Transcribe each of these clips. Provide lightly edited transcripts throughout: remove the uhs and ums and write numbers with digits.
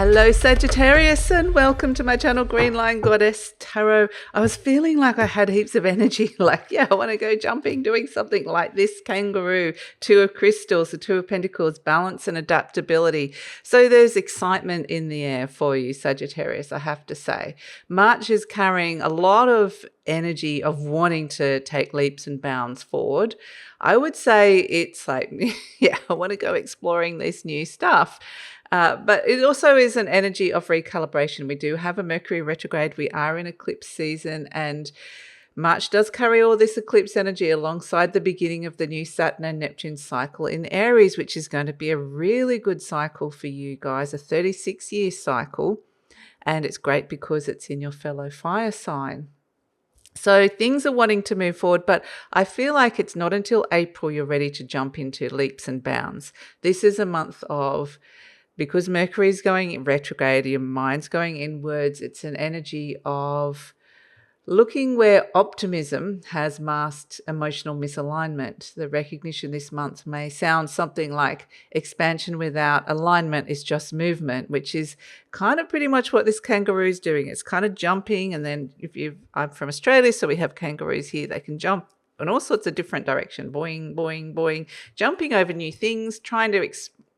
Hello Sagittarius, and welcome to my channel Green Lion Goddess Tarot. I was feeling like I had heaps of energy, like I want to go jumping, doing something like this kangaroo, Two of Crystals, the Two of Pentacles, balance and adaptability. So there's excitement in the air for you Sagittarius, I have to say. March is carrying a lot of energy of wanting to take leaps and bounds forward. I would say it's like, I want to go exploring this new stuff. But it also is an energy of recalibration. We do have a Mercury retrograde. We are in eclipse season, and March does carry all this eclipse energy alongside the beginning of the new Saturn and Neptune cycle in Aries, which is going to be a really good cycle for you guys, a 36-year cycle. And it's great because it's in your fellow fire sign. So things are wanting to move forward, but I feel like it's not until April you're ready to jump into leaps and bounds. This is a month of, because Mercury is going retrograde, your mind's going inwards. It's an energy of looking where optimism has masked emotional misalignment. The recognition this month may sound something like expansion without alignment is just movement, which is kind of pretty much what this kangaroo is doing. It's kind of jumping, and then I'm from Australia, so we have kangaroos here. They can jump in all sorts of different directions, boing, boing, boing, jumping over new things, trying to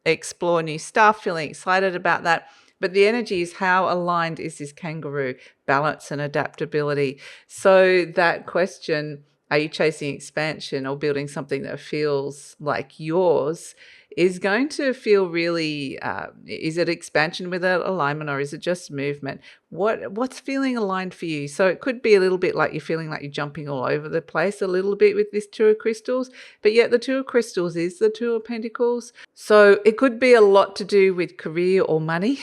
explore new stuff, feeling excited about that. But the energy is, how aligned is this kangaroo? Balance and adaptability. So that question, are you chasing expansion or building something that feels like yours, is going to feel really, is it expansion without alignment, or is it just movement? What's feeling aligned for you? So it could be a little bit like you're feeling like you're jumping all over the place a little bit with this Two of Crystals, but yet the Two of Crystals is the Two of Pentacles. So it could be a lot to do with career or money,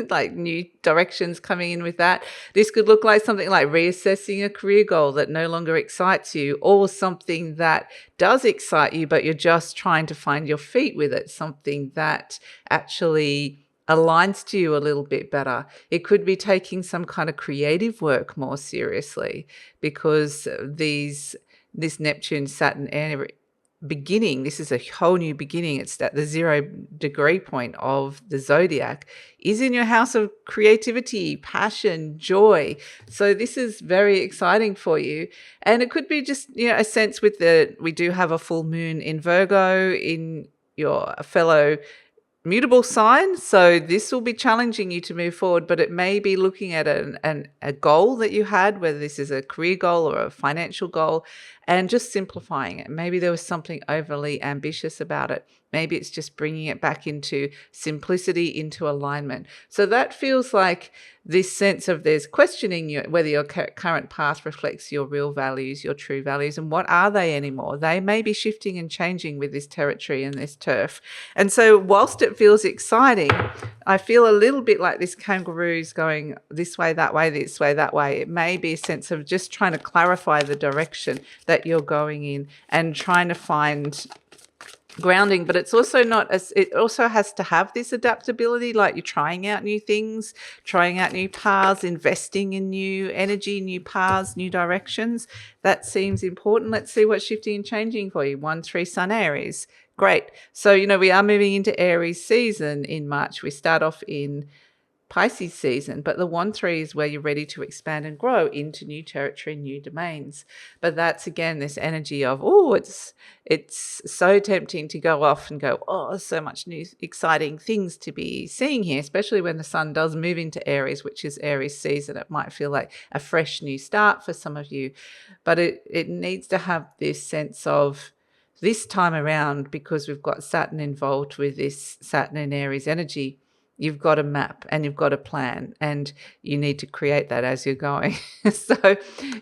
like new directions coming in with that. This could look like something like reassessing a career goal that no longer excites you, or something that does excite you, but you're just trying to find your feet with it, something that actually aligns to you a little bit better. It could be taking some kind of creative work more seriously, because this Neptune Saturn beginning, this is a whole new beginning. It's at the 0 degree point of the zodiac, is in your house of creativity, passion, joy. So this is very exciting for you. And it could be just, a sense with we do have a full moon in Virgo in your fellow mutable sign. So this will be challenging you to move forward, but it may be looking at a goal that you had, whether this is a career goal or a financial goal, and just simplifying it. Maybe there was something overly ambitious about it. Maybe it's just bringing it back into simplicity, into alignment. So that feels like this sense of there's questioning you, whether your current path reflects your real values, your true values, and what are they anymore? They may be shifting and changing with this territory and this turf. And so whilst it feels exciting, I feel a little bit like this kangaroo's going this way, that way, this way, that way. It may be a sense of just trying to clarify the direction that you're going in and trying to find grounding, but it's also not as, it also has to have this adaptability, like you're trying out new things, trying out new paths, investing in new energy, new paths, new directions. That seems important. Let's see what's shifting and changing for you. 1-3 Sun Aries. Great. So, we are moving into Aries season in March. We start off in Pisces season, but the 1-3 is where you're ready to expand and grow into new territory, new domains. But that's, again, this energy of, it's so tempting to go off and go, so much new exciting things to be seeing here, especially when the sun does move into Aries, which is Aries season. It might feel like a fresh new start for some of you, but it needs to have this sense of, this time around, because we've got Saturn involved with this Saturn and Aries energy, you've got a map and you've got a plan, and you need to create that as you're going. So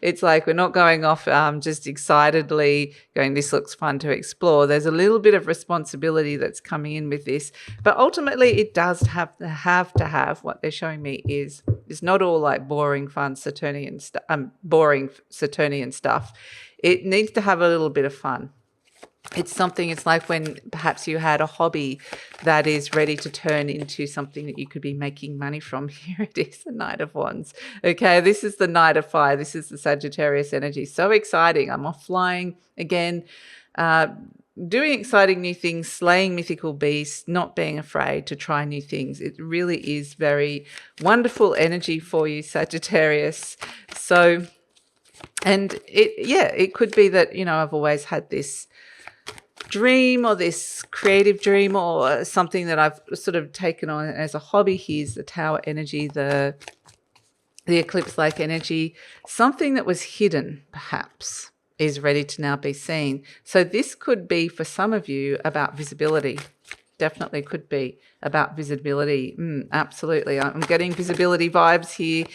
it's like we're not going off just excitedly going, this looks fun to explore. There's a little bit of responsibility that's coming in with this, but ultimately it does have to have what they're showing me is it's not all like boring fun Saturnian stuff. It needs to have a little bit of fun. It's like when perhaps you had a hobby that is ready to turn into something that you could be making money from. Here it is, the Knight of Wands. Okay, this is the Knight of Fire. This is the Sagittarius energy. So exciting. I'm off flying again. doing exciting new things, slaying mythical beasts, not being afraid to try new things. It really is very wonderful energy for you, Sagittarius. So, and it could be that, I've always had this dream or this creative dream or something that I've sort of taken on as a hobby. Here's the tower energy, the eclipse-like energy, something that was hidden perhaps is ready to now be seen. So this could be for some of you about visibility. Definitely could be about visibility. Absolutely. I'm getting visibility vibes here.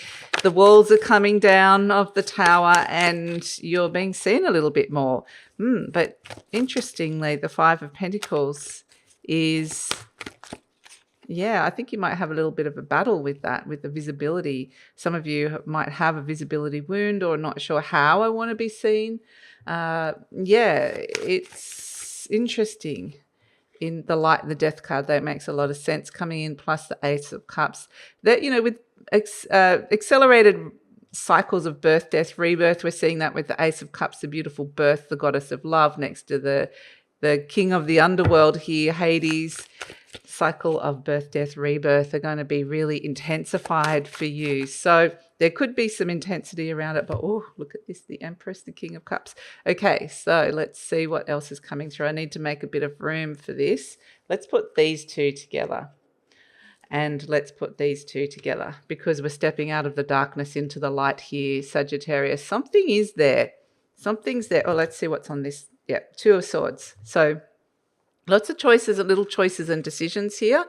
The walls are coming down of the tower and you're being seen a little bit more. But interestingly, the Five of Pentacles is, I think you might have a little bit of a battle with that, with the visibility. Some of you might have a visibility wound or not sure how I want to be seen. It's interesting. In the Light and the Death card, that makes a lot of sense coming in, plus the Ace of Cups. That, with accelerated cycles of birth, death, rebirth, we're seeing that with the Ace of Cups, the beautiful birth, the goddess of love, next to the king of the underworld here, Hades. Cycle of birth, death, rebirth are going to be really intensified for you. So there could be some intensity around it, but look at this, the Empress, the King of Cups. Okay, so let's see what else is coming through. I need to make a bit of room for this. Let's put these two together. And let's put these two together because we're stepping out of the darkness into the light here, Sagittarius. Something is there. Something's there. Oh, let's see what's on this. Yeah, Two of Swords. So lots of choices, little choices and decisions here.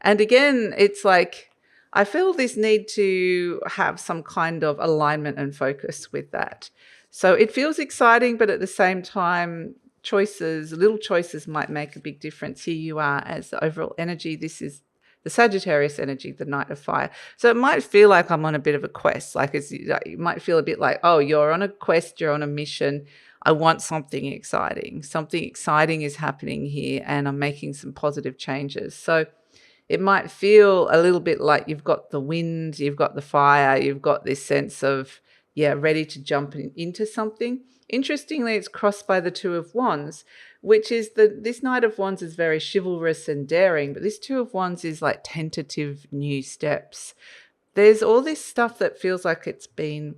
And again, it's like I feel this need to have some kind of alignment and focus with that. So it feels exciting, but at the same time, little choices might make a big difference. Here you are as the overall energy. This is the Sagittarius energy, the Knight of Fire. So it might feel like I'm on a bit of a quest. Like you might feel a bit like, oh, you're on a quest, you're on a mission. I want something exciting. Something exciting is happening here and I'm making some positive changes. So it might feel a little bit like you've got the wind, you've got the fire, you've got this sense of, ready to jump into something. Interestingly, it's crossed by the Two of Wands, which is this Knight of Wands is very chivalrous and daring, but this Two of Wands is like tentative new steps. There's all this stuff that feels like it's been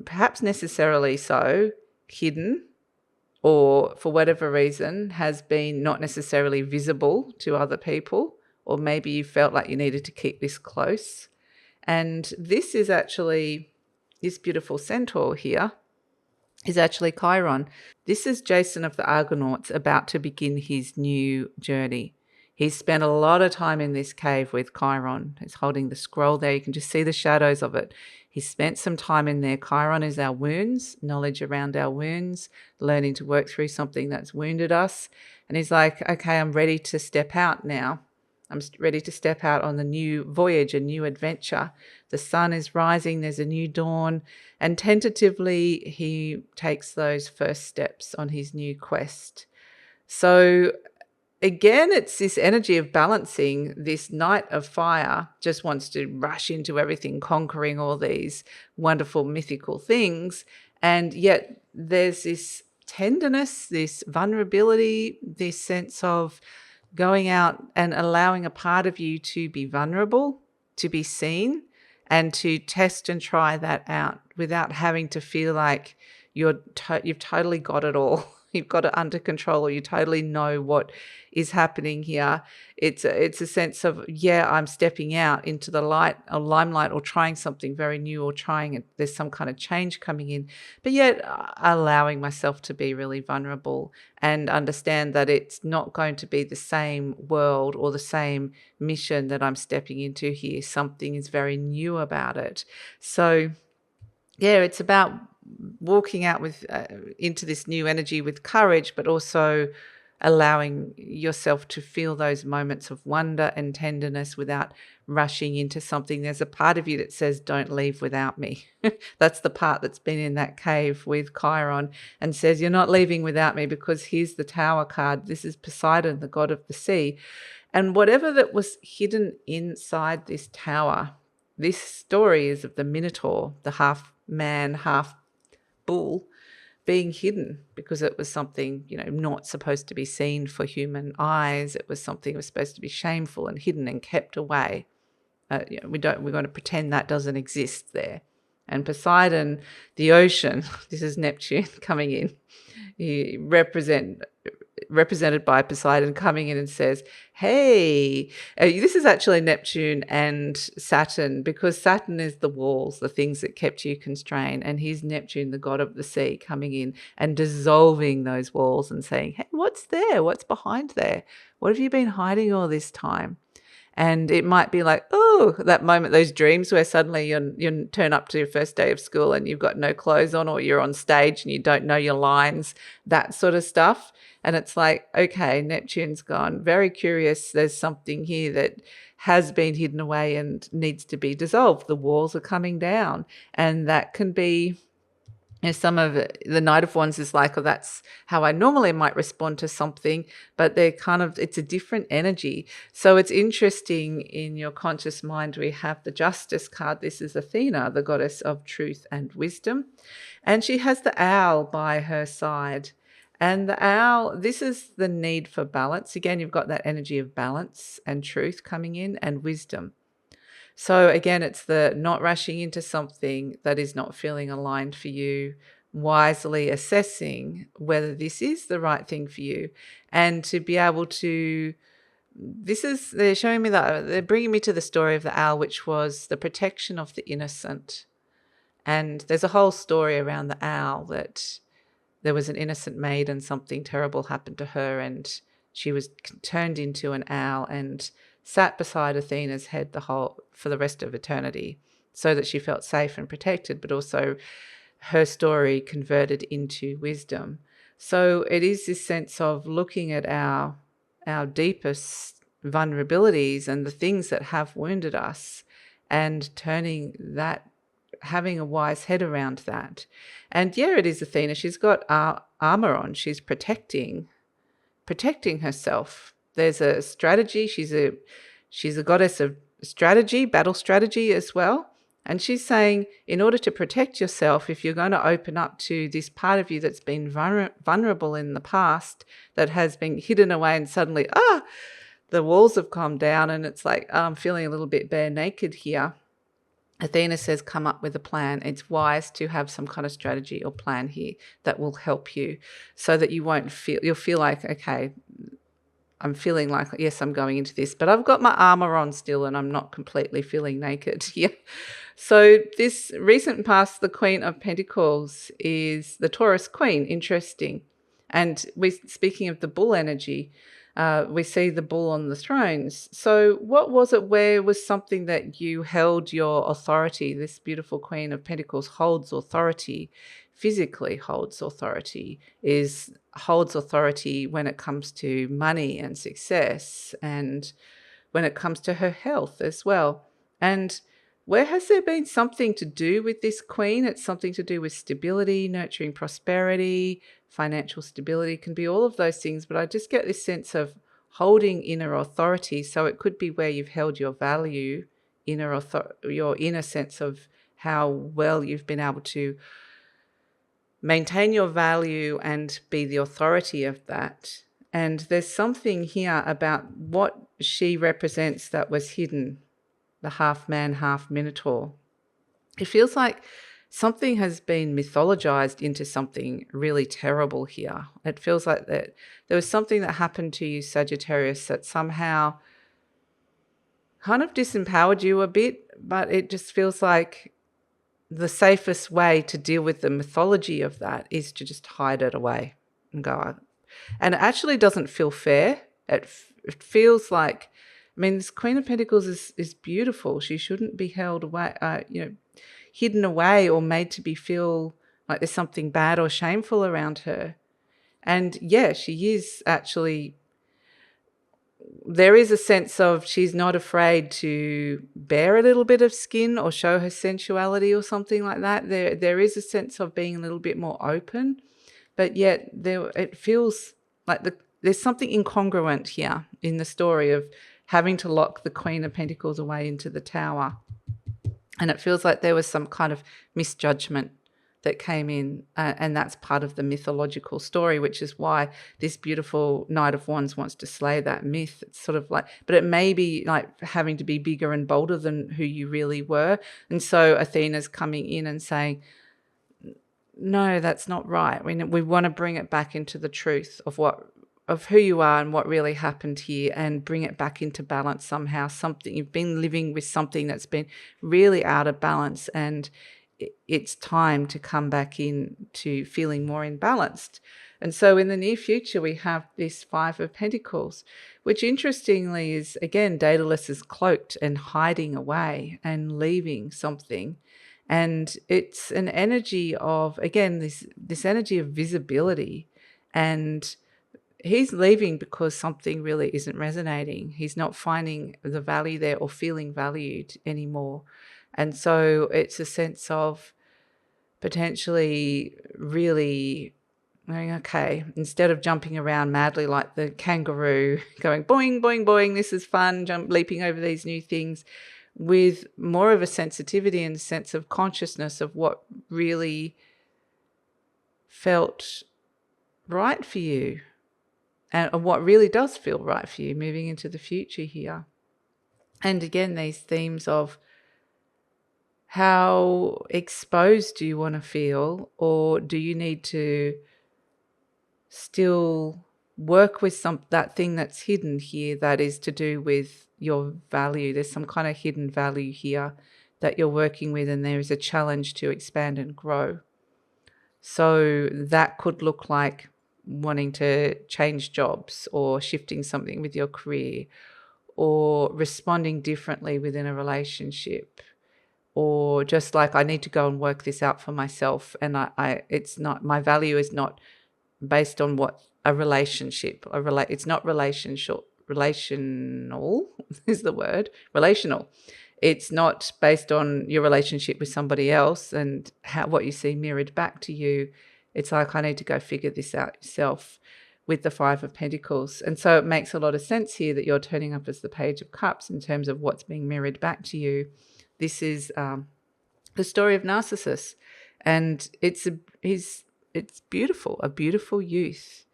perhaps necessarily so hidden, or for whatever reason has been not necessarily visible to other people, or maybe you felt like you needed to keep this close. And this is actually, this beautiful centaur here is actually Chiron. This is Jason of the Argonauts about to begin his new journey. He's spent a lot of time in this cave with Chiron. He's holding the scroll there. You can just see the shadows of it. He spent some time in there. Chiron is our wounds, knowledge around our wounds, learning to work through something that's wounded us. And he's like, okay, I'm ready to step out now. I'm ready to step out on the new voyage, a new adventure. The sun is rising, there's a new dawn, and tentatively he takes those first steps on his new quest. So again, it's this energy of balancing. This Knight of Fire just wants to rush into everything, conquering all these wonderful mythical things. And yet there's this tenderness, this vulnerability, this sense of going out and allowing a part of you to be vulnerable, to be seen, and to test and try that out without having to feel like you've totally got it all. You've got it under control, or you totally know what is happening here. It's a sense of, I'm stepping out into the light or limelight, or trying something very new, or trying it. There's some kind of change coming in, but yet allowing myself to be really vulnerable and understand that it's not going to be the same world or the same mission that I'm stepping into here. Something is very new about it. So it's about walking out with into this new energy with courage, but also allowing yourself to feel those moments of wonder and tenderness without rushing into something. There's a part of you that says, don't leave without me. That's the part that's been in that cave with Chiron and says, you're not leaving without me, because here's the Tower card. This is Poseidon, the god of the sea. And whatever that was hidden inside this tower, this story is of the Minotaur, the half man, half bull, being hidden because it was something, you know, not supposed to be seen for human eyes. It was something that was supposed to be shameful and hidden and kept away. You know, we're going to pretend that doesn't exist there. And Poseidon, the ocean, this is Neptune coming in. He represented by Poseidon coming in and says, hey, this is actually Neptune and Saturn, because Saturn is the walls, the things that kept you constrained. And he's Neptune, the god of the sea, coming in and dissolving those walls and saying, hey, what's there? What's behind there? What have you been hiding all this time? And it might be like, oh, that moment, those dreams where suddenly you turn up to your first day of school and you've got no clothes on, or you're on stage and you don't know your lines, that sort of stuff. And it's like, okay, Neptune's gone. Very curious. There's something here that has been hidden away and needs to be dissolved. The walls are coming down. And that can be, you know, some of the Knight of Wands is like, oh, that's how I normally might respond to something, but they're kind of, it's a different energy. So it's interesting, in your conscious mind, we have the Justice card. This is Athena, the goddess of truth and wisdom. And she has the owl by her side. And the owl, this is the need for balance. Again, you've got that energy of balance and truth coming in, and wisdom. So again, it's the not rushing into something that is not feeling aligned for you, wisely assessing whether this is the right thing for you, and to be able to, they're showing me that, they're bringing me to the story of the owl, which was the protection of the innocent. And there's a whole story around the owl, that there was an innocent maid and something terrible happened to her, and she was turned into an owl and sat beside Athena's head for the rest of eternity, so that she felt safe and protected, but also her story converted into wisdom. So it is this sense of looking at our deepest vulnerabilities and the things that have wounded us, and turning that, having a wise head around that. And yeah, it is Athena. She's got armor on. She's protecting herself. There's a strategy. She's a goddess of strategy, battle strategy as well. And she's saying, in order to protect yourself, if you're going to open up to this part of you that's been vulnerable in the past, that has been hidden away, and suddenly, the walls have calmed down and it's like, I'm feeling a little bit bare naked here. Athena says, come up with a plan. It's wise to have some kind of strategy or plan here that will help you, so that you'll feel like, okay, I'm feeling like, yes, I'm going into this, but I've got my armor on still and I'm not completely feeling naked. Yeah. So this recent past, the Queen of Pentacles is the Taurus Queen. Interesting. And speaking of the bull energy, we see the bull on the thrones. So what was it? Where was something that you held your authority? This beautiful Queen of Pentacles holds authority, physically holds authority, holds authority when it comes to money and success, and when it comes to her health as well. And where has there been something to do with this queen? It's something to do with stability, nurturing prosperity, financial stability. It can be all of those things, but I just get this sense of holding inner authority. So it could be where you've held your value, your inner sense of how well you've been able to maintain your value and be the authority of that. And there's something here about what she represents that was hidden, the half man, half minotaur. It feels like something has been mythologized into something really terrible here. It feels like that there was something that happened to you, Sagittarius, that somehow kind of disempowered you a bit, but it just feels like the safest way to deal with the mythology of that is to just hide it away and go. And it actually doesn't feel fair. It feels like, I mean, this Queen of Pentacles is beautiful. She shouldn't be held away, hidden away or made to feel like there's something bad or shameful around her. And yeah, she is actually, there is a sense of she's not afraid to bare a little bit of skin or show her sensuality or something like that. There is a sense of being a little bit more open, but yet it feels like there's something incongruent here in the story of having to lock the Queen of Pentacles away into the tower. And it feels like there was some kind of misjudgment that came in, and that's part of the mythological story, which is why this beautiful Knight of Wands wants to slay that myth. It's sort of like, but it may be like having to be bigger and bolder than who you really were. And so Athena's coming in and saying, no, that's not right. We want to bring it back into the truth of who you are and what really happened here, and bring it back into balance somehow. Something you've been living with, something that's been really out of balance, and it's time to come back in to feeling more imbalanced. And so in the near future, we have this Five of Pentacles, which interestingly is, again, Daedalus is cloaked and hiding away and leaving something. And it's an energy of, again, this energy of visibility. And he's leaving because something really isn't resonating. He's not finding the value there or feeling valued anymore. And so it's a sense of potentially really going, okay, instead of jumping around madly like the kangaroo, going boing, boing, boing, this is fun, leaping over these new things, with more of a sensitivity and sense of consciousness of what really felt right for you, and what really does feel right for you moving into the future here. And again, these themes of how exposed do you want to feel, or do you need to still work with that thing that's hidden here that is to do with your value? There's some kind of hidden value here that you're working with, and there is a challenge to expand and grow. So that could look like wanting to change jobs, or shifting something with your career, or responding differently within a relationship, or just like, I need to go and work this out for myself, and it's not, my value is not based on what a relationship, it's not relational is the word, relational. It's not based on your relationship with somebody else and what you see mirrored back to you. It's like, I need to go figure this out yourself with the Five of Pentacles. And so it makes a lot of sense here that you're turning up as the Page of Cups in terms of what's being mirrored back to you. This is the story of Narcissus, and it's beautiful, a beautiful youth.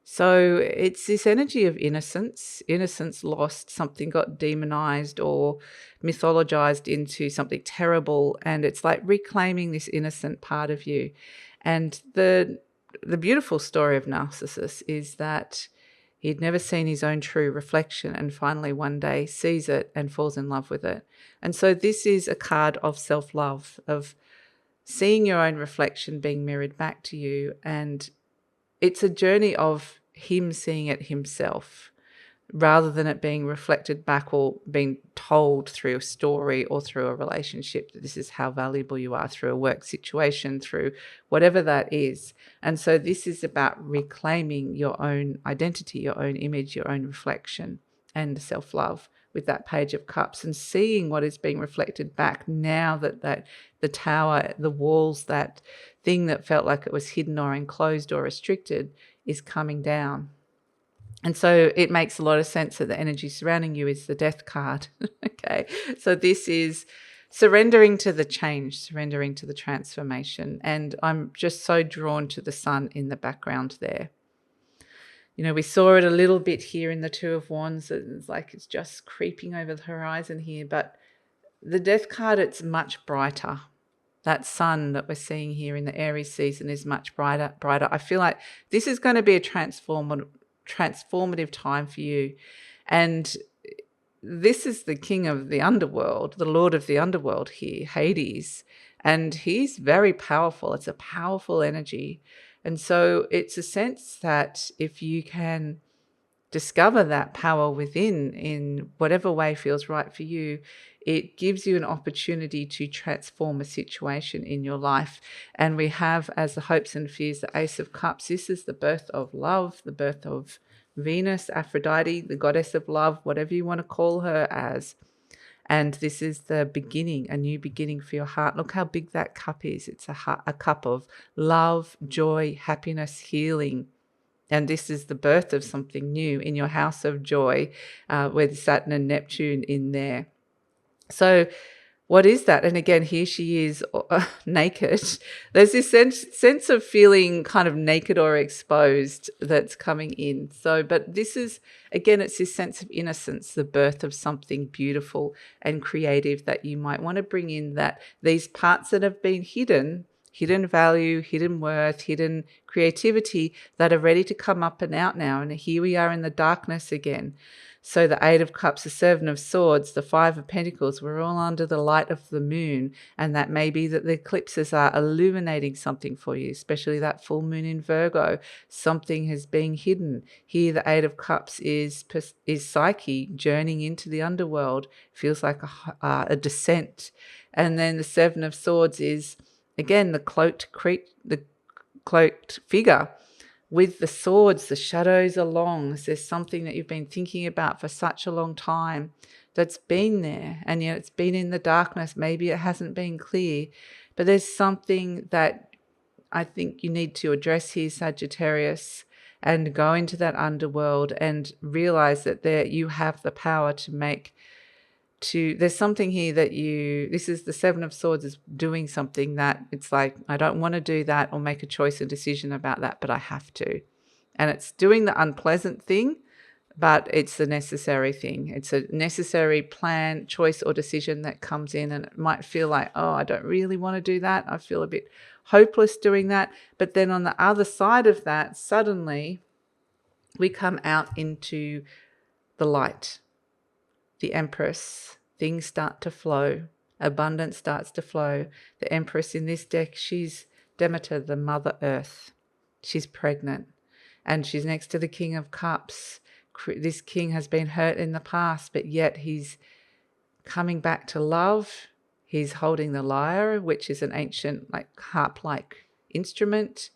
So it's this energy of innocence lost, something got demonized or mythologized into something terrible, and it's like reclaiming this innocent part of you. And the beautiful story of Narcissus is that he'd never seen his own true reflection, and finally one day sees it and falls in love with it. And so this is a card of self-love, of seeing your own reflection being mirrored back to you. And it's a journey of him seeing it himself, rather than it being reflected back or being told through a story or through a relationship that this is how valuable you are, through a work situation, through whatever that is. And so this is about reclaiming your own identity, your own image, your own reflection, and self-love with that Page of Cups, and seeing what is being reflected back now that the tower, the walls, that thing that felt like it was hidden or enclosed or restricted is coming down. And so it makes a lot of sense that the energy surrounding you is the Death card. Okay, so this is surrendering to the change, surrendering to the transformation. And I'm just so drawn to the sun in the background there. You know, we saw it a little bit here in the Two of Wands. It's like it's just creeping over the horizon here. But the Death card, it's much brighter. That sun that we're seeing here in the Aries season is much brighter. I feel like this is going to be a transformative time for you. And this is the king of the underworld, the lord of the underworld here, Hades. And he's very powerful. It's a powerful energy. And so it's a sense that if you can discover that power within in whatever way feels right for you, it gives you an opportunity to transform a situation in your life. And we have, as the hopes and fears, the Ace of Cups. This is the birth of love, the birth of Venus, Aphrodite, the goddess of love, whatever you want to call her as. And this is the beginning, a new beginning for your heart. Look how big that cup is. It's a cup of love, joy, happiness, healing. And this is the birth of something new in your house of joy, with Saturn and Neptune in there. So what is that? And again, here she is naked. There's this sense of feeling kind of naked or exposed that's coming in. So, but this is, again, it's this sense of innocence, the birth of something beautiful and creative that you might want to bring in, that these parts that have been hidden value, hidden worth, hidden creativity that are ready to come up and out now. And here we are in the darkness again. So the Eight of Cups, the Seven of Swords, the Five of Pentacles, we're all under the light of the moon. And that may be that the eclipses are illuminating something for you, especially that full moon in Virgo. Something has been hidden. Here the Eight of Cups is Psyche journeying into the underworld. Feels like a descent. And then the Seven of Swords is, again, the cloaked figure. With the swords, the shadows are long. There's something that you've been thinking about for such a long time that's been there, and yet it's been in the darkness. Maybe it hasn't been clear, but there's something that I think you need to address here, Sagittarius, and go into that underworld and realize that there you have the power to make there's something here that this is the Seven of Swords is doing something that it's like, I don't want to do that or make a choice or decision about that, but I have to. And it's doing the unpleasant thing, but it's the necessary thing. It's a necessary plan, choice or decision that comes in, and it might feel like, oh, I don't really want to do that. I feel a bit hopeless doing that. But then on the other side of that, suddenly we come out into the light. The Empress, things start to flow, abundance starts to flow. The Empress in this deck, she's Demeter, the Mother Earth. She's pregnant, and she's next to the King of Cups. This king has been hurt in the past, but yet he's coming back to love. He's holding the lyre, which is an ancient harp-like instrument,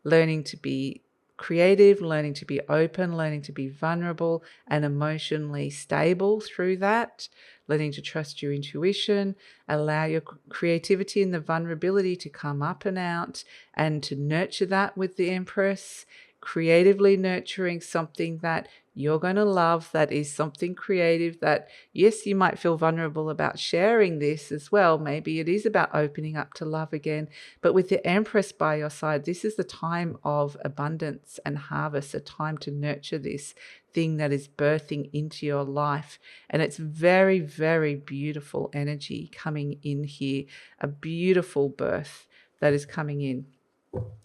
learning to be creative, learning to be open, learning to be vulnerable and emotionally stable through that, learning to trust your intuition, allow your creativity and the vulnerability to come up and out, and to nurture that with the Empress, creatively nurturing something that you're going to love, that is something creative that, yes, you might feel vulnerable about sharing this as well. Maybe it is about opening up to love again. But with the Empress by your side, this is the time of abundance and harvest, a time to nurture this thing that is birthing into your life. And it's very, very beautiful energy coming in here, a beautiful birth that is coming in.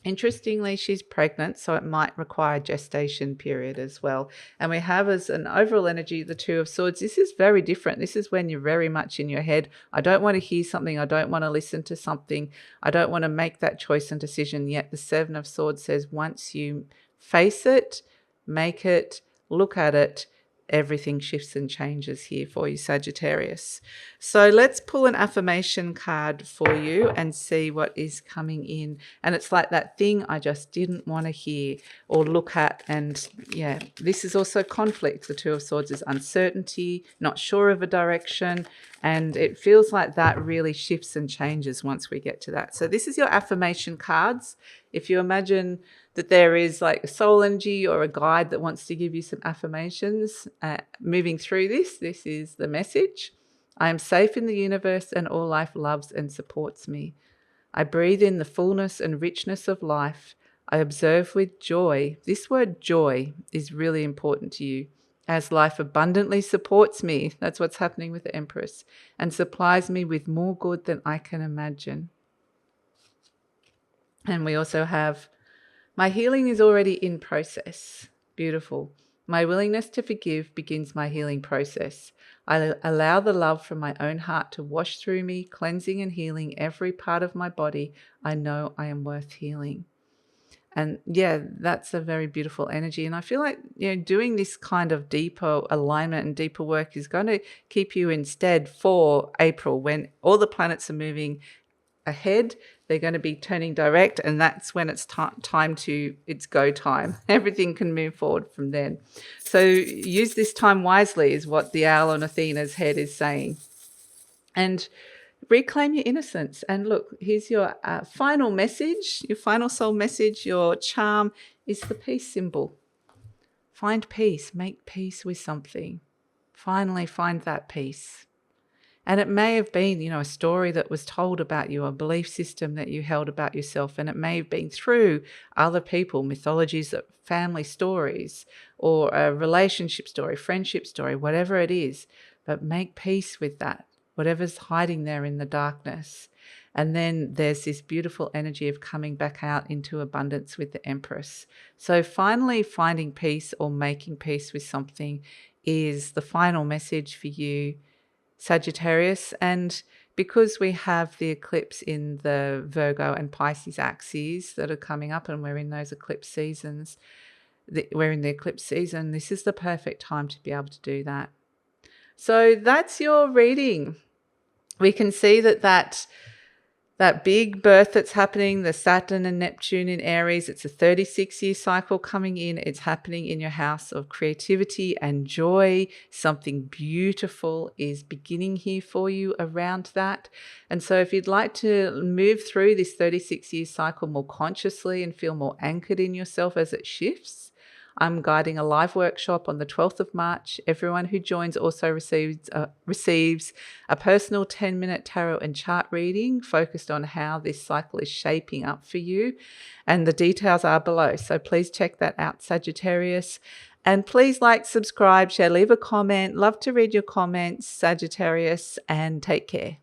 Interestingly, she's pregnant, so it might require a gestation period as well. And we have as an overall energy, the Two of Swords. This is very different. This is when you're very much in your head. I don't want to hear something. I don't want to listen to something. I don't want to make that choice and decision. Yet the Seven of Swords says once you face it, make it, look at it, everything shifts and changes here for you, Sagittarius. So let's pull an affirmation card for you and see what is coming in. And it's like that thing I just didn't want to hear or look at. And yeah, this is also conflict. The Two of Swords is uncertainty, not sure of a direction. And it feels like that really shifts and changes once we get to that. So this is your affirmation cards. If you imagine that there is like a soul energy or a guide that wants to give you some affirmations moving through this is the message. I am safe in the universe and all life loves and supports me. I breathe in the fullness and richness of life. I observe with joy. This word joy is really important to you. As life abundantly supports me, that's what's happening with the Empress, and supplies me with more good than I can imagine. And we also have, my healing is already in process. Beautiful. My willingness to forgive begins my healing process. I allow the love from my own heart to wash through me, cleansing and healing every part of my body. I know I am worth healing. And yeah, that's a very beautiful energy. And I feel like, doing this kind of deeper alignment and deeper work is going to keep you instead for April, when all the planets are moving ahead. They're going to be turning direct, and that's when it's it's go time. Everything can move forward from then. So use this time wisely is what the owl on Athena's head is saying. And reclaim your innocence. And look, here's your final message, your final soul message. Your charm is the peace symbol. Find peace. Make peace with something. Finally find that peace. And it may have been, a story that was told about you, a belief system that you held about yourself. And it may have been through other people, mythologies, family stories, or a relationship story, friendship story, whatever it is. But make peace with that, whatever's hiding there in the darkness. And then there's this beautiful energy of coming back out into abundance with the Empress. So finally finding peace or making peace with something is the final message for you, Sagittarius. And because we have the eclipse in the Virgo and Pisces axes that are coming up, and we're in those eclipse seasons, we're in the eclipse season, this is the perfect time to be able to do that. So that's your reading. We can see that big birth that's happening, the Saturn and Neptune in Aries, it's a 36-year cycle coming in. It's happening in your house of creativity and joy. Something beautiful is beginning here for you around that. And so if you'd like to move through this 36-year cycle more consciously and feel more anchored in yourself as it shifts, I'm guiding a live workshop on the 12th of March. Everyone who joins also receives a personal 10-minute tarot and chart reading focused on how this cycle is shaping up for you. And the details are below. So please check that out, Sagittarius. And please like, subscribe, share, leave a comment. Love to read your comments, Sagittarius, and take care.